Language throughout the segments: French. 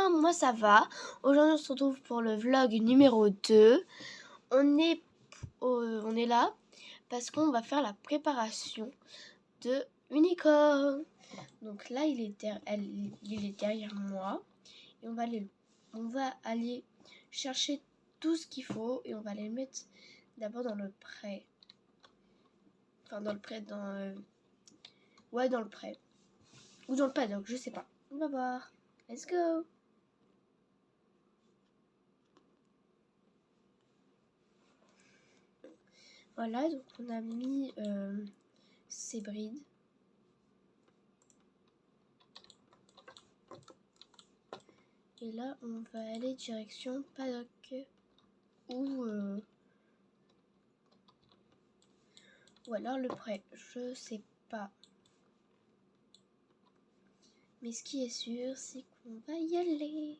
bien, moi ça va. Aujourd'hui on se retrouve pour le vlog numéro 2. On est là parce qu'on va faire la préparation de Unicorn. Donc là il est derrière moi et on va aller chercher tout ce qu'il faut et on va les mettre d'abord dans le prêt. Enfin dans le prêt, dans le prêt. Ou dans le paddock, je sais pas. On va voir. Let's go. Voilà, donc on a mis ces brides. Et là, on va aller direction paddock ou alors le prêt, je sais pas. Mais ce qui est sûr, c'est qu'on va y aller.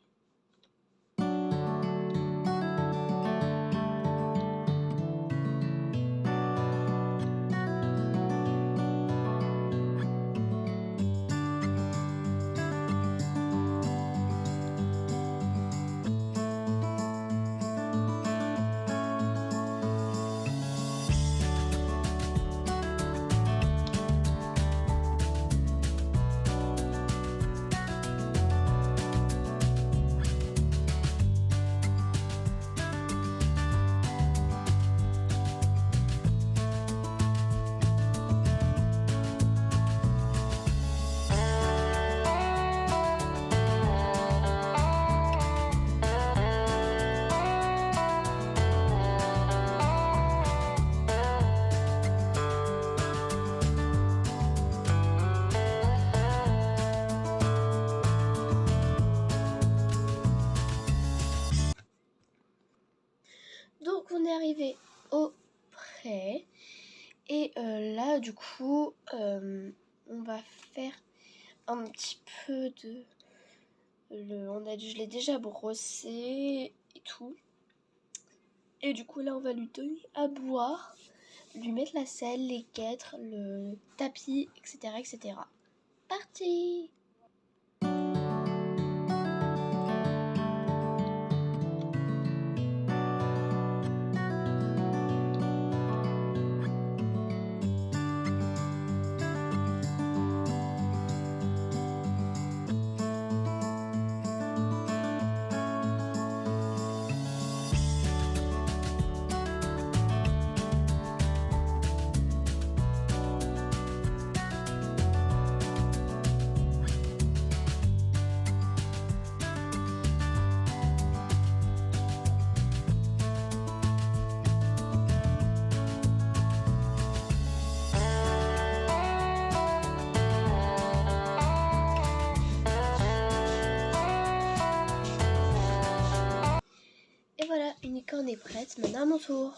Donc on est arrivé au prêt et là du coup on va faire un petit peu de je l'ai déjà brossé et tout, et du coup là on va lui donner à boire, lui mettre la selle, les guêtres, le tapis, etc. Parti. Et voilà, Unicorn est prête, maintenant à mon tour.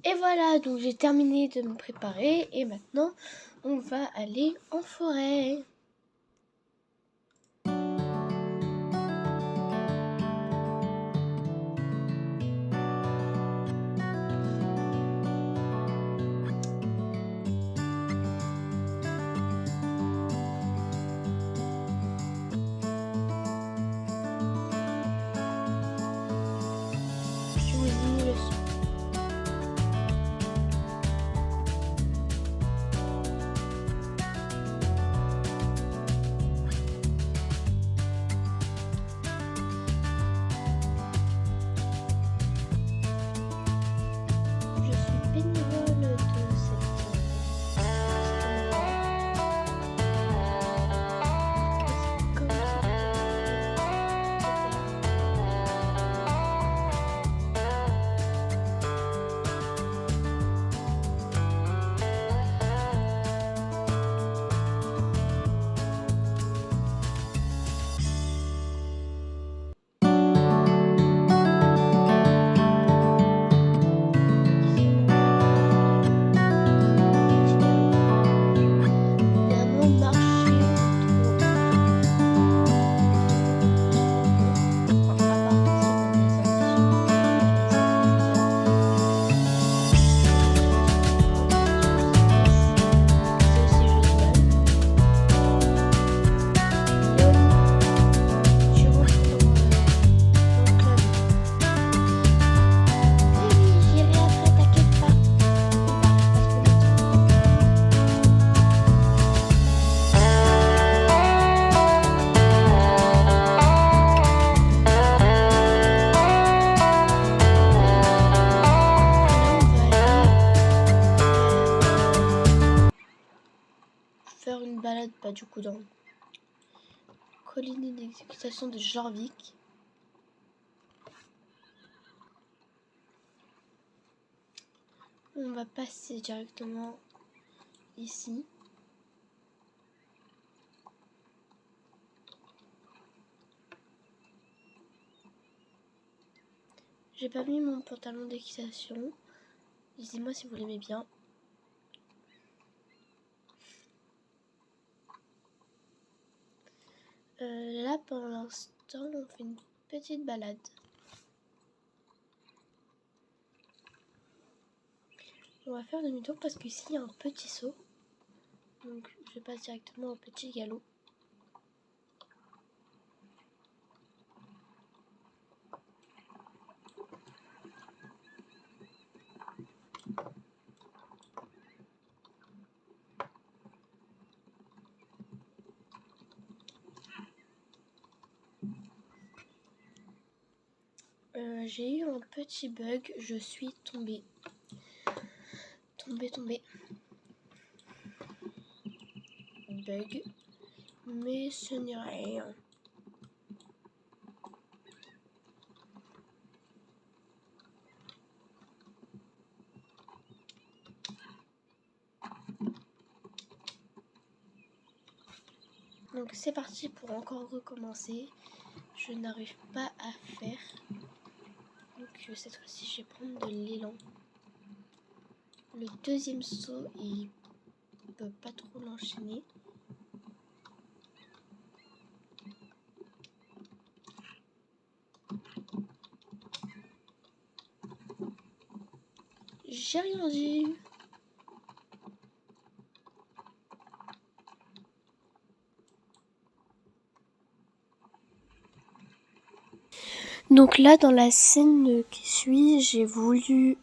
Et voilà, donc j'ai terminé de me préparer et maintenant on va aller en forêt. Je vous ai mis le son. faire une balade du coup dans colonie d'exécutation de Jorvik. On va passer directement ici. J'ai pas mis mon pantalon d'équitation. Dites-moi si vous l'aimez bien. Là, pour l'instant, on fait une petite balade. On va faire demi-tour parce qu'ici, il y a un petit saut. Donc, je passe directement au petit galop. J'ai eu un petit bug, je suis tombée. Bug, mais ce n'est rien. Donc c'est parti pour encore recommencer. Je n'arrive pas à faire. Donc cette fois-ci, je vais prendre de l'élan. Le deuxième saut, il peut pas trop l'enchaîner. J'ai rien dit. Donc là, dans la scène qui suit, j'ai voulu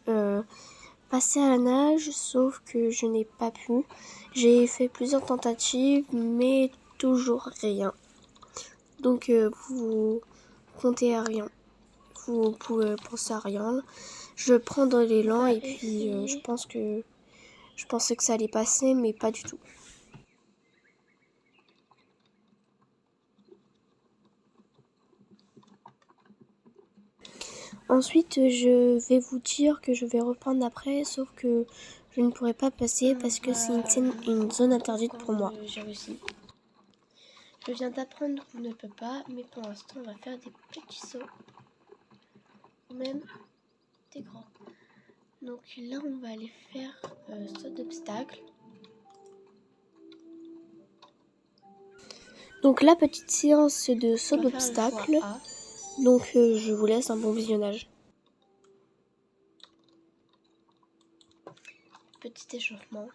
passer à la nage, sauf que je n'ai pas pu. J'ai fait plusieurs tentatives, mais toujours rien. Donc vous comptez à rien. Vous pouvez penser à rien. Je prends dans l'élan et puis je pensais que ça allait passer, mais pas du tout. Ensuite, je vais vous dire que je vais reprendre après, sauf que je ne pourrai pas passer parce que c'est une zone interdite pour moi. J'ai réussi. Je viens d'apprendre qu'on ne peut pas, mais pour l'instant, on va faire des petits sauts. Ou même des grands. Donc là, on va aller faire saut d'obstacle. Donc la petite séance de saut d'obstacle. Donc je vous laisse un bon visionnage. Petit échauffement.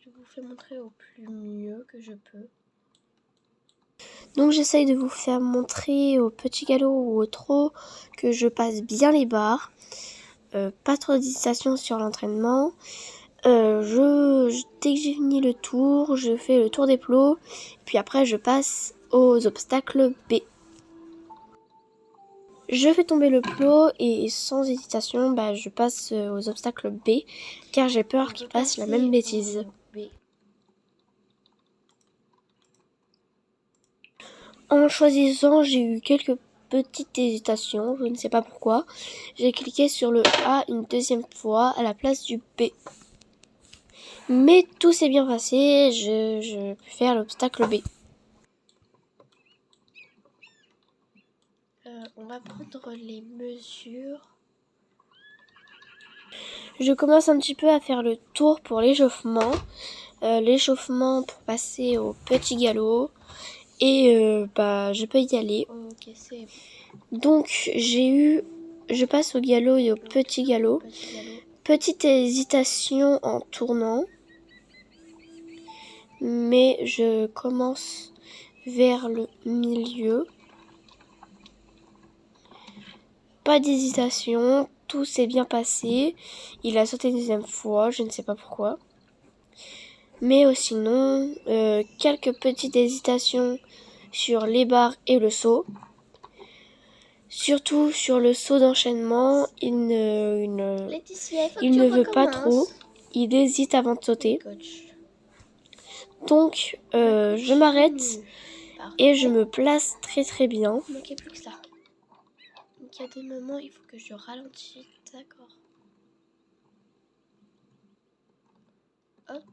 Je vous fais montrer au plus mieux que je peux. Donc j'essaye de vous faire montrer au petit galop ou au trot que je passe bien les barres. Pas trop d'hésitation sur l'entraînement. Dès que j'ai fini le tour, je fais le tour des plots. Puis après je passe aux obstacles B. Je fais tomber le plot et sans hésitation, je passe aux obstacles B car j'ai peur qu'il fasse la même bêtise. En choisissant, j'ai eu quelques petites hésitations, je ne sais pas pourquoi. J'ai cliqué sur le A une deuxième fois à la place du B. Mais tout s'est bien passé, je peux faire l'obstacle B. On va prendre les mesures. Je commence un petit peu à faire le tour pour l'échauffement. L'échauffement pour passer au petit galop. Et je peux y aller. Okay, c'est bon. Donc je passe au galop et au petit galop. Petite hésitation en tournant. Mais je commence vers le milieu. Pas d'hésitation. tout s'est bien passé. Il a sauté une deuxième fois, je ne sais pas pourquoi. Mais sinon, quelques petites hésitations sur les barres et le saut. Surtout sur le saut d'enchaînement, il ne veut pas trop. Il hésite avant de sauter. Donc, je m'arrête et je me place très très bien. Il manquait plus que ça. Donc, il y a des moments, il faut que je ralentisse. D'accord. Hop.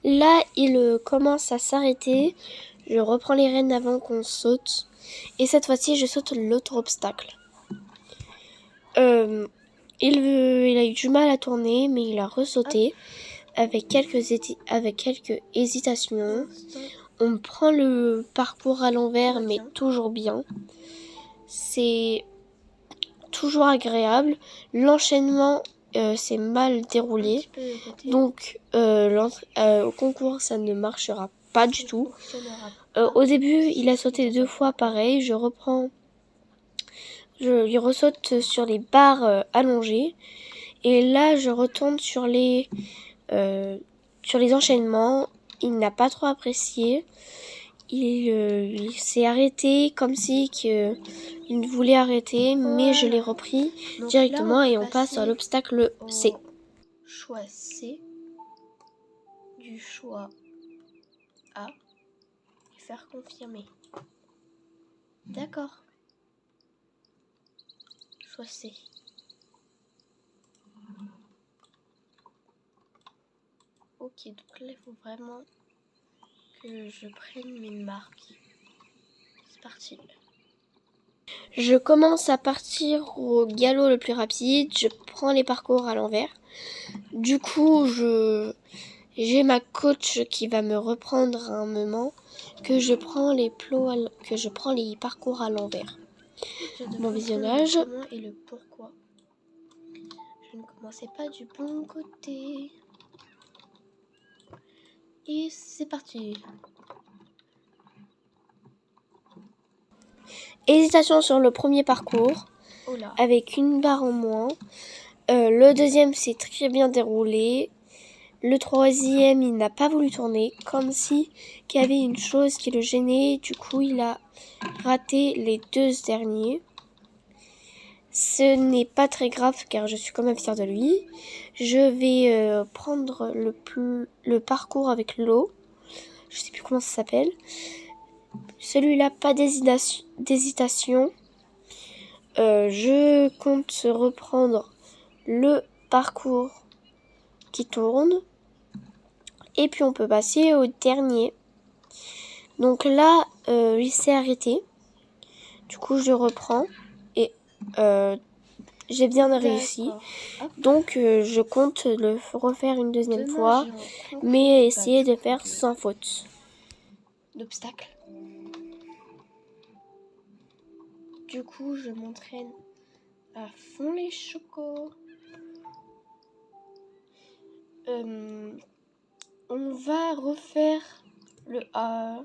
Là, il commence à s'arrêter. Je reprends les rênes avant qu'on saute. Et cette fois-ci, je saute l'autre obstacle. Il a eu du mal à tourner, mais il a ressauté avec quelques hésitations. On prend le parcours à l'envers, mais toujours bien. C'est toujours agréable. L'enchaînement s'est mal déroulé. Donc, au concours, ça ne marchera pas du tout. Au début, il a sauté 2 fois pareil. Il ressaute sur les barres allongées. Et là, je retourne sur les enchaînements. Il n'a pas trop apprécié. Il s'est arrêté comme si il voulait arrêter, mais je l'ai repris directement et on passe à l'obstacle C. Choix C, du choix A, et faire confirmer. D'accord. Choix C. Ok, donc là il faut vraiment que je prenne mes marques. C'est parti. Je commence à partir au galop le plus rapide. Je prends les parcours à l'envers. Du coup, j'ai ma coach qui va me reprendre à un moment que je prends les parcours à l'envers. Bon visionnage. Et le pourquoi. Je ne commençais pas du bon côté. Et c'est parti. Hésitation sur le premier parcours, avec une barre en moins. Le deuxième s'est très bien déroulé. Le troisième, il n'a pas voulu tourner, comme si qu'il y avait une chose qui le gênait. Du coup, il a raté les 2 derniers. Ce n'est pas très grave, car je suis quand même fière de lui. Je vais prendre le parcours avec l'eau. Je sais plus comment ça s'appelle. Celui-là, pas d'hésitation. Je compte reprendre le parcours qui tourne. Et puis on peut passer au dernier. Donc là, il s'est arrêté. Du coup, je reprends. Et j'ai bien réussi. Donc je compte le refaire une deuxième fois. Mais essayer de faire sans faute. D'obstacle. Du coup, je m'entraîne à fond les chocos. On va refaire le A,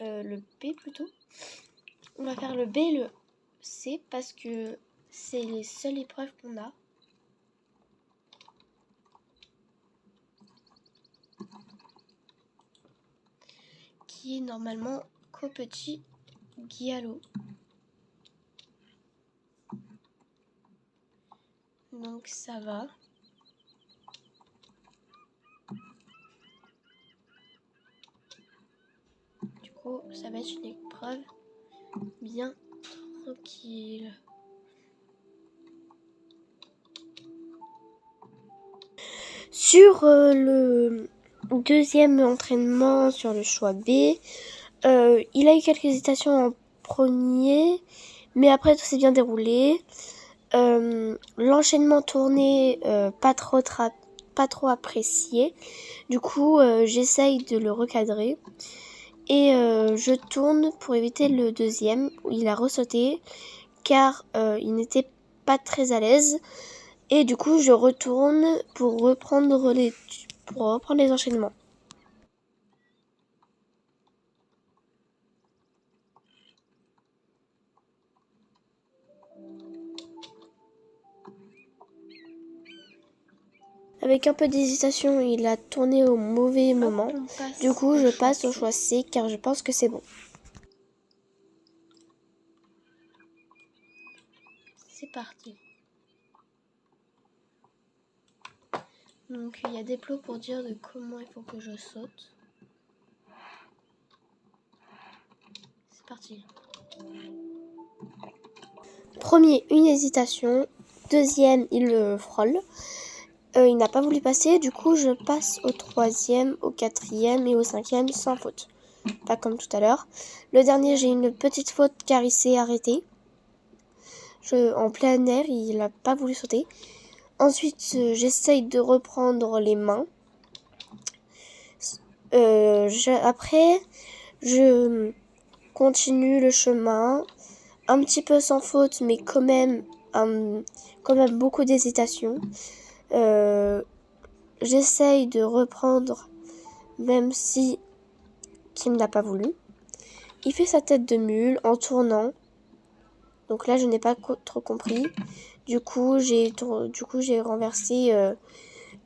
le B plutôt. On va faire le B et le C parce que c'est les seules épreuves qu'on a. Qui est normalement qu'au petit galop. Donc ça va. Du coup, ça va être une épreuve bien tranquille. Sur le deuxième entraînement, sur le choix B, il a eu quelques hésitations en premier, mais après tout s'est bien déroulé. L'enchaînement tourné, pas trop apprécié. Du coup, j'essaye de le recadrer. Et je tourne pour éviter le deuxième où il a ressauté car il n'était pas très à l'aise. Et du coup, je retourne pour reprendre les enchaînements. Avec un peu d'hésitation, il a tourné au mauvais moment. Du coup, je passe au choix C car je pense que c'est bon. C'est parti. Donc, il y a des plots pour dire de comment il faut que je saute. C'est parti. Premier, une hésitation. Deuxième, il le frôle. Il n'a pas voulu passer, du coup je passe au troisième, au quatrième et au cinquième sans faute. Pas comme tout à l'heure. Le dernier, j'ai une petite faute car il s'est arrêté. En plein air, il n'a pas voulu sauter. Ensuite, j'essaye de reprendre les mains. Après, je continue le chemin. Un petit peu sans faute, mais quand même beaucoup d'hésitation. J'essaye de reprendre, même si qu'il n'a pas voulu. Il fait sa tête de mule en tournant. Donc là, je n'ai pas trop compris. Du coup, j'ai renversé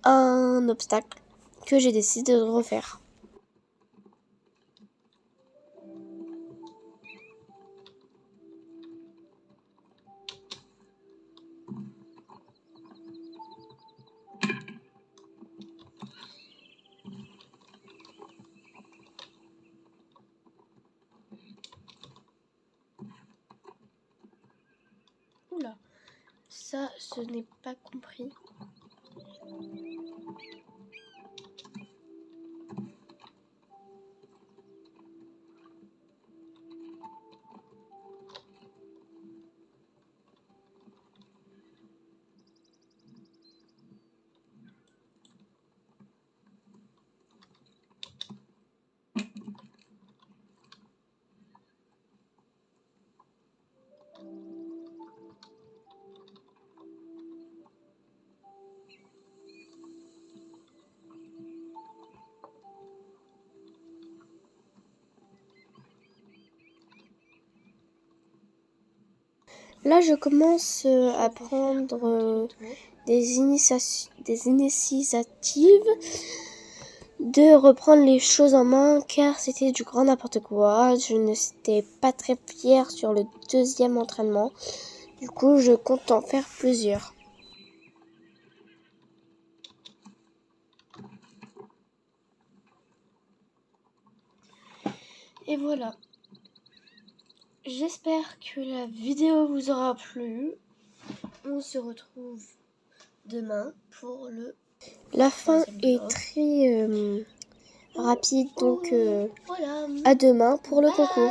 un obstacle que j'ai décidé de refaire. Oula, ça, ce n'est pas compris. Là, je commence à prendre des initiatives de reprendre les choses en main car c'était du grand n'importe quoi. Je n'étais pas très fière sur le deuxième entraînement. Du coup, je compte en faire plusieurs. Et voilà. J'espère que la vidéo vous aura plu. On se retrouve demain pour le... La fin est très rapide, donc voilà. À demain pour le concours.